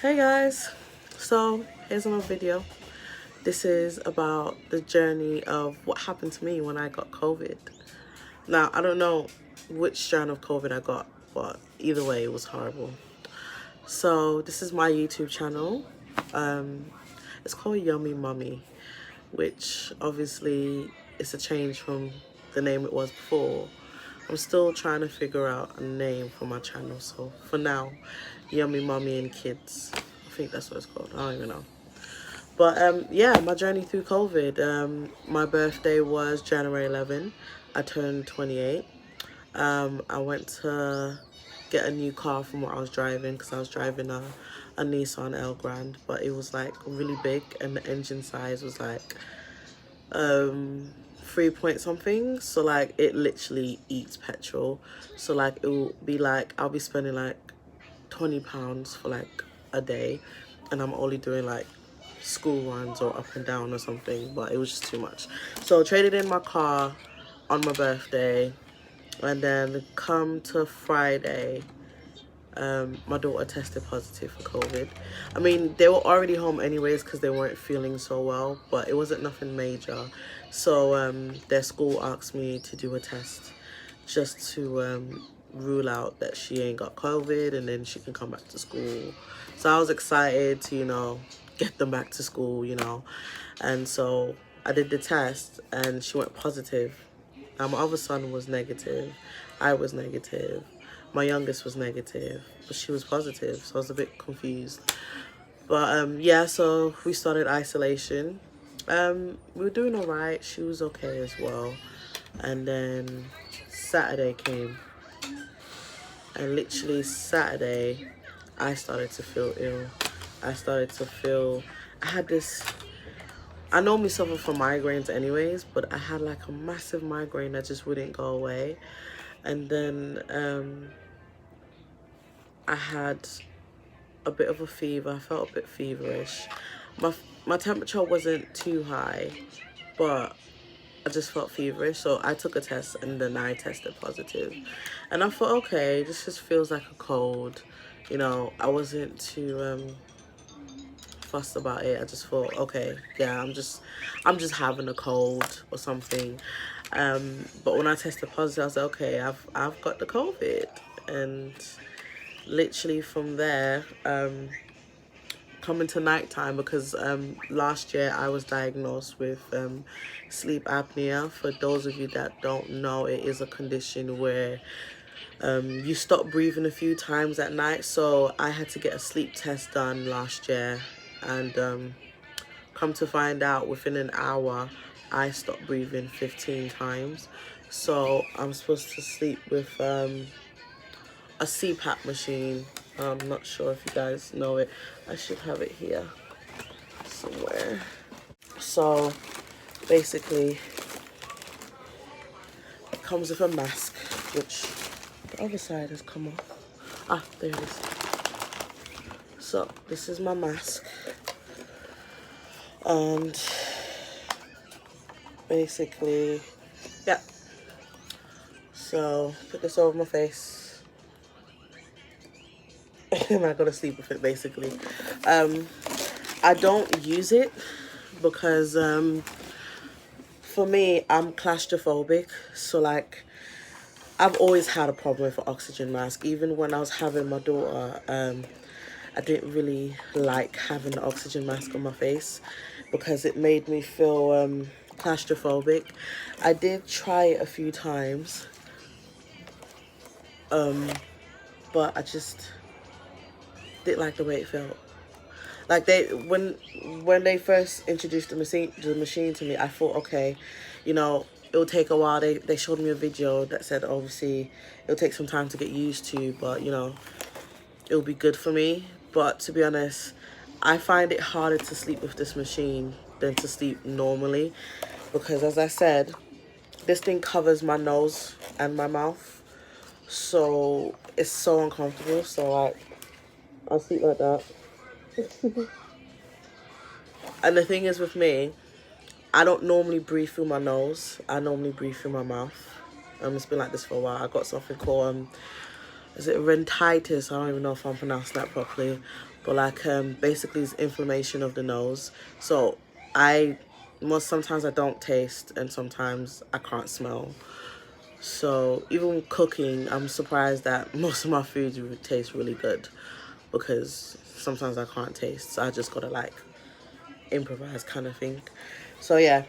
Hey guys, so here's another video. This is about the journey of what happened to me when I got COVID. Now, I don't know which strand of COVID I got, but either way, it was horrible. So this is my YouTube channel. It's called Yummy Mummy, which obviously is a change from the name it was before. I'm still trying to figure out a name for my channel, so for now, Yummy Mummy and Kids. I think that's what it's called. I don't even know. But yeah, my journey through COVID. My birthday was January 11. I turned 28. I went to get a new car from what I was driving because I was driving a Nissan L Grand, but it was like really big and the engine size was like 3 point something, so like it literally eats petrol. So like it will be like I'll be spending like £20 for like a day, and I'm only doing like school runs or up and down or something, but it was just too much. So I traded in my car on my birthday, and then come to Friday, my daughter tested positive for COVID. I mean, they were already home anyways because they weren't feeling so well, but it wasn't nothing major. So their school asked me to do a test just to rule out that she ain't got COVID, and then she can come back to school. So I was excited to, get them back to school, And so I did the test and she went positive. Now my other son was negative. I was negative. My youngest was negative, but she was positive, so I was a bit confused. But yeah, so we started isolation. We were doing all right. She was okay as well. And then Saturday came, and literally Saturday, I started to feel ill. I had this, I normally suffer from migraines anyways, but I had like a massive migraine that just wouldn't go away. And then I had a bit of a fever. I felt a bit feverish. My temperature wasn't too high, but I just felt feverish. So I took a test and then I tested positive. And I thought, okay, this just feels like a cold. I wasn't too fussed about it. I just thought, okay, yeah, I'm just having a cold or something. But when I tested positive, I was like, okay, I've got the COVID. And literally from there, coming to nighttime, because last year I was diagnosed with sleep apnea. For those of you that don't know, it is a condition where you stop breathing a few times at night. So I had to get a sleep test done last year, and come to find out within an hour I stopped breathing 15 times. So I'm supposed to sleep with a CPAP machine. I'm not sure if you guys know it. I should have it here somewhere. So basically it comes with a mask, which the other side has come off. Ah, there it is. So this is my mask, and basically, yeah. So put this over my face. And I go to sleep with it basically. I don't use it because for me, I'm claustrophobic. So like, I've always had a problem with an oxygen mask. Even when I was having my daughter, I didn't really like having the oxygen mask on my face because it made me feel claustrophobic. I did try it a few times, but I just didn't like the way it felt. Like when they first introduced the machine to me, I thought, okay, it'll take a while. They showed me a video that said obviously it'll take some time to get used to, but it'll be good for me. But to be honest, I find it harder to sleep with this machine than to sleep normally, because as I said, this thing covers my nose and my mouth, so it's so uncomfortable. So like, I'll sleep like that. And the thing is with me, I don't normally breathe through my nose. I normally breathe through my mouth. It's been like this for a while. I got something called is it rhinitis? I don't even know if I'm pronouncing that properly, but like basically it's inflammation of the nose. So I sometimes I don't taste and sometimes I can't smell. So even cooking, I'm surprised that most of my foods would taste really good because sometimes I can't taste. So I just gotta like improvise kind of thing. So yeah,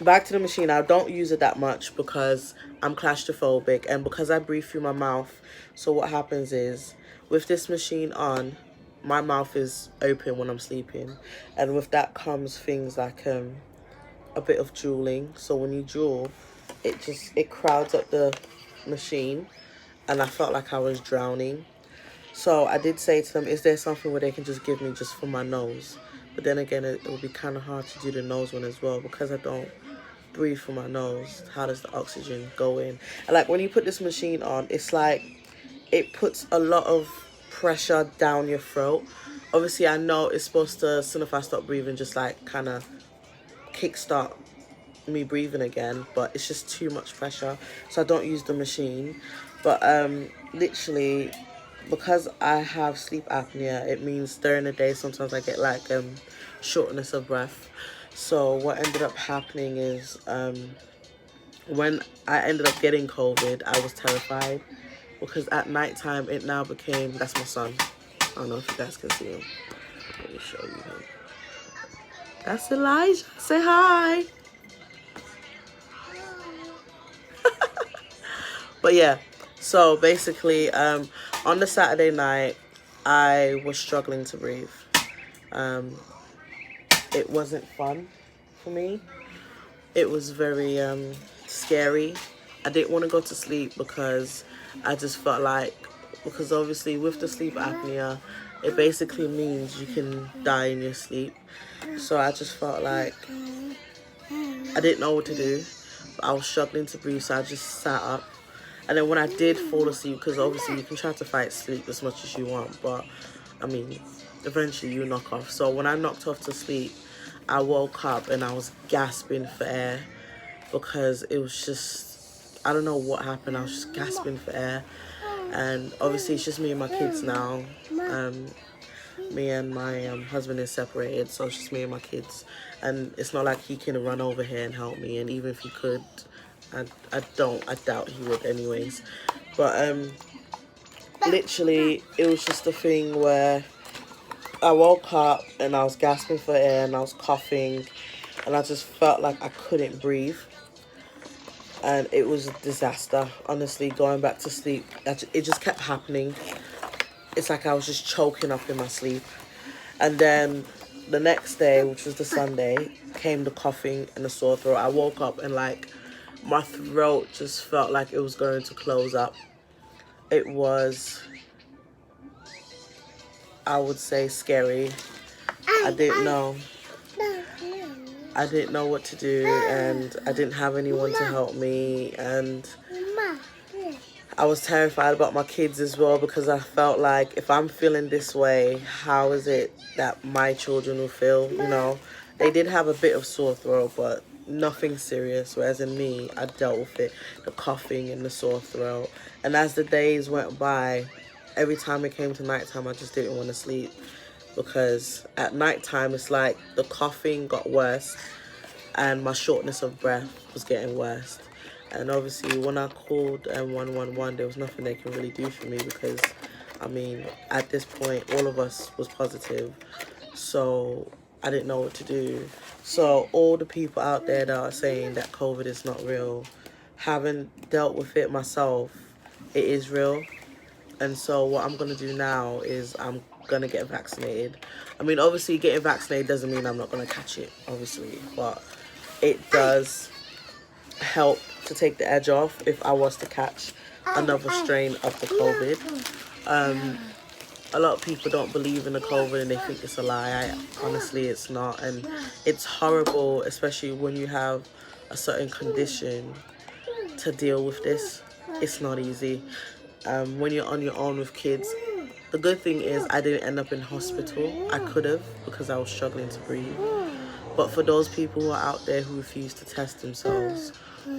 back to the machine. I don't use it that much because I'm claustrophobic and because I breathe through my mouth. So what happens is with this machine on, my mouth is open when I'm sleeping, and with that comes things like a bit of drooling. So when you drool, it crowds up the machine, and I felt like I was drowning. So I did say to them, is there something where they can just give me just for my nose? But then again, it would be kind of hard to do the nose one as well because I don't breathe through my nose. How does the oxygen go in? And like when you put this machine on, it's like it puts a lot of pressure down your throat. Obviously, I know it's supposed to, as soon as I stop breathing, just like kind of kickstart me breathing again, but it's just too much pressure, so I don't use the machine. But literally, because I have sleep apnea, it means during the day sometimes I get like shortness of breath. So what ended up happening is when I ended up getting COVID, I was terrified because at nighttime it now became, that's my son, I don't know if you guys can see him, let me show you him. That's Elijah, say hi. But yeah, so basically, on the Saturday night, I was struggling to breathe. It wasn't fun for me. It was very scary. I didn't want to go to sleep because I just felt like, because obviously with the sleep apnea, it basically means you can die in your sleep. So I just felt like I didn't know what to do. I was struggling to breathe, so I just sat up. And then when I did fall asleep, because obviously you can try to fight sleep as much as you want, but I mean, eventually you knock off. So when I knocked off to sleep, I woke up and I was gasping for air because it was just, I don't know what happened. I was just gasping for air. And obviously it's just me and my kids now. Me and my husband is separated, so it's just me and my kids. And it's not like he can run over here and help me. And even if he could, I doubt he would anyways. But literally it was just a thing where I woke up and I was gasping for air and I was coughing and I just felt like I couldn't breathe, and it was a disaster. Honestly, going back to sleep, it just kept happening. It's like I was just choking up in my sleep. And then the next day, which was the Sunday, came the coughing and the sore throat. I woke up and like my throat just felt like it was going to close up. It was, I would say, scary. I didn't know. I didn't know what to do, and I didn't have anyone to help me, and I was terrified about my kids as well because I felt like if I'm feeling this way, how is it that my children will feel, you know? They did have a bit of sore throat, but nothing serious, whereas in me, I dealt with it, the coughing and the sore throat. And as the days went by, every time it came to nighttime, I just didn't want to sleep because at nighttime, it's like the coughing got worse and my shortness of breath was getting worse. And obviously when I called 111, there was nothing they can really do for me because, I mean, at this point, all of us was positive. So I didn't know what to do. So all the people out there that are saying that COVID is not real, haven't dealt with it myself, it is real. And so what I'm going to do now is I'm going to get vaccinated. I mean, obviously getting vaccinated doesn't mean I'm not going to catch it, obviously. But it does help to take the edge off if I was to catch another strain of the COVID. A lot of people don't believe in the COVID and they think it's a lie. Honestly, it's not. And it's horrible, especially when you have a certain condition, to deal with this. It's not easy. When you're on your own with kids, the good thing is I didn't end up in hospital. I could have because I was struggling to breathe. But for those people who are out there who refuse to test themselves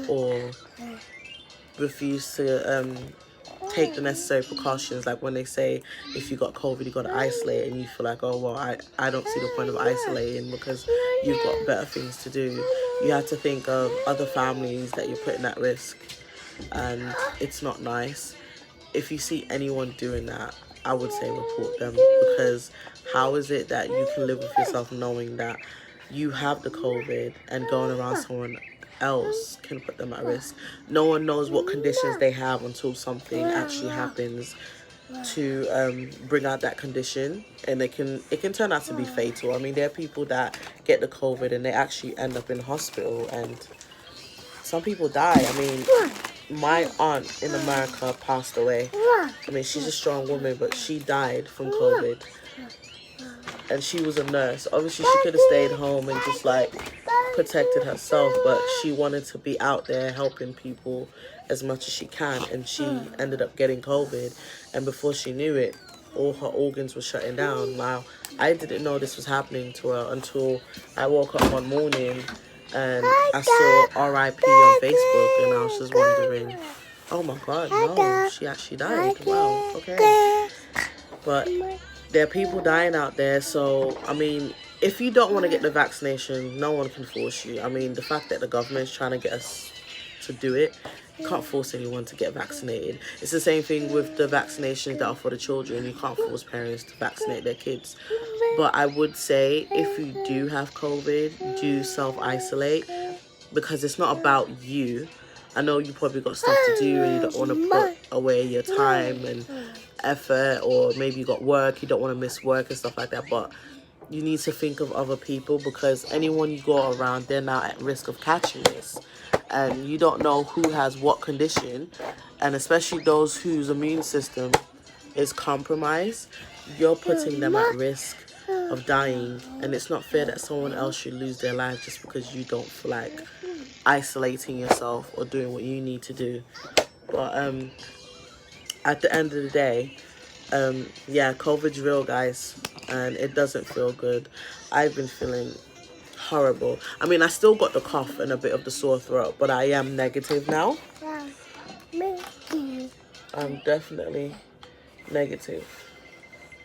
or refuse to take the necessary precautions. Like when they say if you got COVID, you got to isolate, and you feel like, oh, well, I don't see the point of isolating because you've got better things to do. You have to think of other families that you're putting at risk, and it's not nice. If you see anyone doing that, I would say report them, because how is it that you can live with yourself knowing that you have the COVID and going around someone else can put them at risk? No one knows what conditions they have until something actually happens to bring out that condition, and it can turn out to be fatal. I mean, there are people that get the COVID and they actually end up in hospital, and some people die. I mean, my aunt in America passed away. I mean, she's a strong woman, but she died from COVID. And she was a nurse. Obviously, she could have stayed home and just, like, protected herself, but she wanted to be out there helping people as much as she can. And she ended up getting COVID. And before she knew it, all her organs were shutting down. Now, I didn't know this was happening to her until I woke up one morning and I saw RIP on Facebook, and I was just wondering, oh my God, no, she actually died. Wow, okay. But there are people dying out there, so, I mean, if you don't want to get the vaccination, no one can force you. I mean, the fact that the government is trying to get us to do it, you can't force anyone to get vaccinated. It's the same thing with the vaccinations that are for the children. You can't force parents to vaccinate their kids. But I would say if you do have COVID, do self-isolate, because it's not about you. I know you probably got stuff to do and you don't want to put away your time and effort, or maybe you got work, you don't want to miss work and stuff like that, but you need to think of other people, because anyone you go around, they're now at risk of catching this, and you don't know who has what condition, and especially those whose immune system is compromised, you're putting them at risk of dying, and it's not fair that someone else should lose their life just because you don't feel like isolating yourself or doing what you need to do. But at the end of the day, yeah, COVID's real, guys, and it doesn't feel good. I've been feeling horrible. I mean, I still got the cough and a bit of the sore throat, but I am negative now. I'm definitely negative,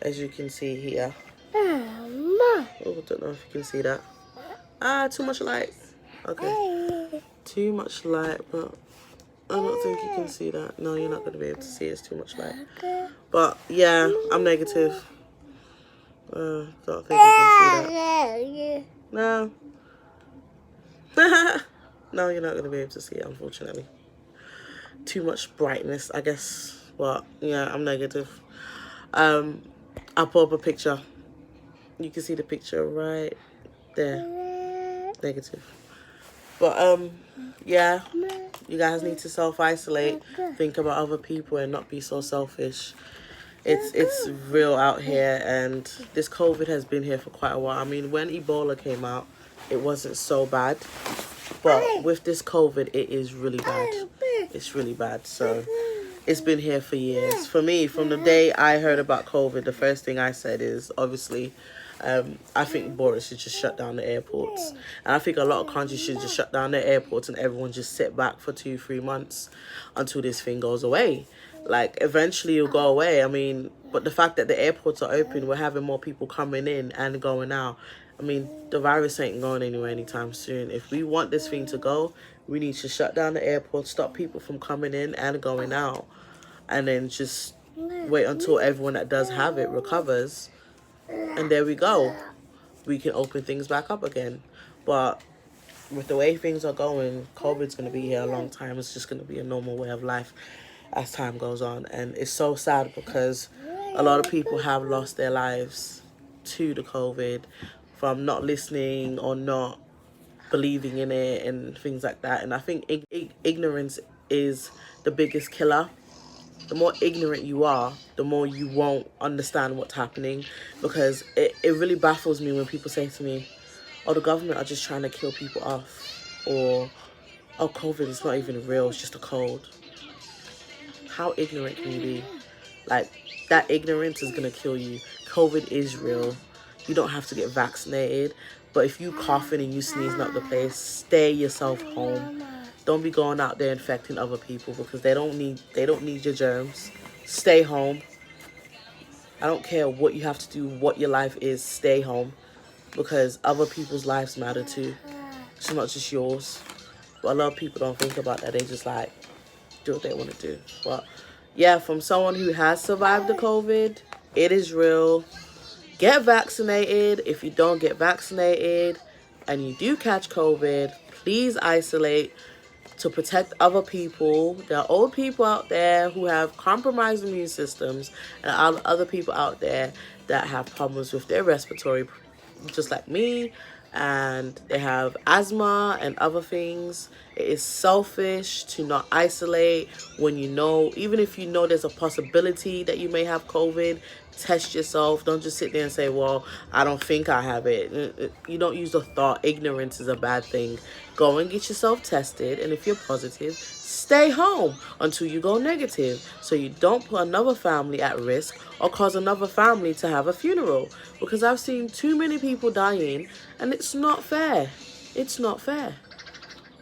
as you can see here. Oh, I don't know if you can see that. Too much light. Okay. Too much light, but I don't think you can see that. No, you're not going to be able to see it. It's too much light. But, yeah, I'm negative. Don't think you can see that. No. No, you're not going to be able to see it, unfortunately. Too much brightness, I guess. But, yeah, I'm negative. I'll put up a picture. You can see the picture right there. Negative. But, yeah, you guys need to self-isolate. Think about other people and not be so selfish. It's real out here, and this COVID has been here for quite a while. I mean, when Ebola came out, it wasn't so bad. But with this COVID, it is really bad. It's really bad. So it's been here for years. For me, from the day I heard about COVID, the first thing I said is, obviously, I think Boris should just shut down the airports. And I think a lot of countries should just shut down their airports and everyone just sit back for 2-3 months until this thing goes away. Like, eventually it'll go away. I mean, but the fact that the airports are open, we're having more people coming in and going out. I mean, the virus ain't going anywhere anytime soon. If we want this thing to go, we need to shut down the airport, stop people from coming in and going out, and then just wait until everyone that does have it recovers. And there we go. We can open things back up again. But with the way things are going, COVID's going to be here a long time. It's just going to be a normal way of life as time goes on. And it's so sad because a lot of people have lost their lives to the COVID from not listening or not believing in it and things like that. And I think ignorance is the biggest killer. The more ignorant you are, the more you won't understand what's happening, because it really baffles me when people say to me, oh, the government are just trying to kill people off, or, oh, COVID is not even real, it's just a cold. How ignorant can you be? Like, that ignorance is going to kill you. COVID is real. You don't have to get vaccinated, but if you coughing and you sneezing up the place, stay yourself home. Don't be going out there infecting other people, because they don't need your germs. Stay home. I don't care what you have to do, what your life is. Stay home, because other people's lives matter too. It's not just yours. But a lot of people don't think about that. They just like do what they want to do. But yeah, from someone who has survived the COVID, it is real. Get vaccinated. If you don't get vaccinated and you do catch COVID, please isolate to protect other people. There are old people out there who have compromised immune systems, and other people out there that have problems with their respiratory, just like me, and they have asthma and other things. It is selfish to not isolate when you know, even if you know there's a possibility that you may have COVID. Test yourself. Don't just sit there and say, well, I don't think I have it. You don't use the thought. Ignorance is a bad thing. Go and get yourself tested, and if you're positive, stay home until you go negative, so you don't put another family at risk or cause another family to have a funeral. Because I've seen too many people dying, and it's not fair. It's not fair.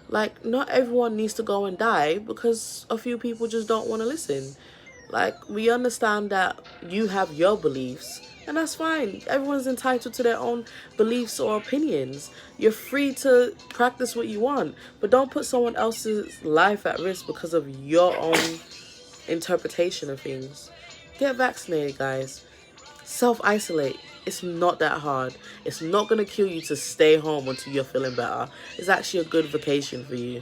Like, not everyone needs to go and die because a few people just don't want to listen. Like, we understand that you have your beliefs, and that's fine. Everyone's entitled to their own beliefs or opinions. You're free to practice what you want, but don't put someone else's life at risk because of your own interpretation of things. Get vaccinated, guys. Self-isolate. It's not that hard. It's not going to kill you to stay home until you're feeling better. It's actually a good vacation for you.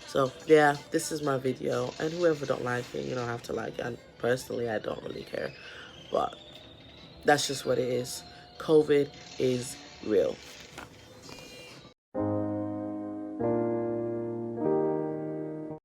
So yeah, this is my video, and whoever don't like it, you don't have to like it. And personally, I don't really care, but that's just what it is. COVID is real.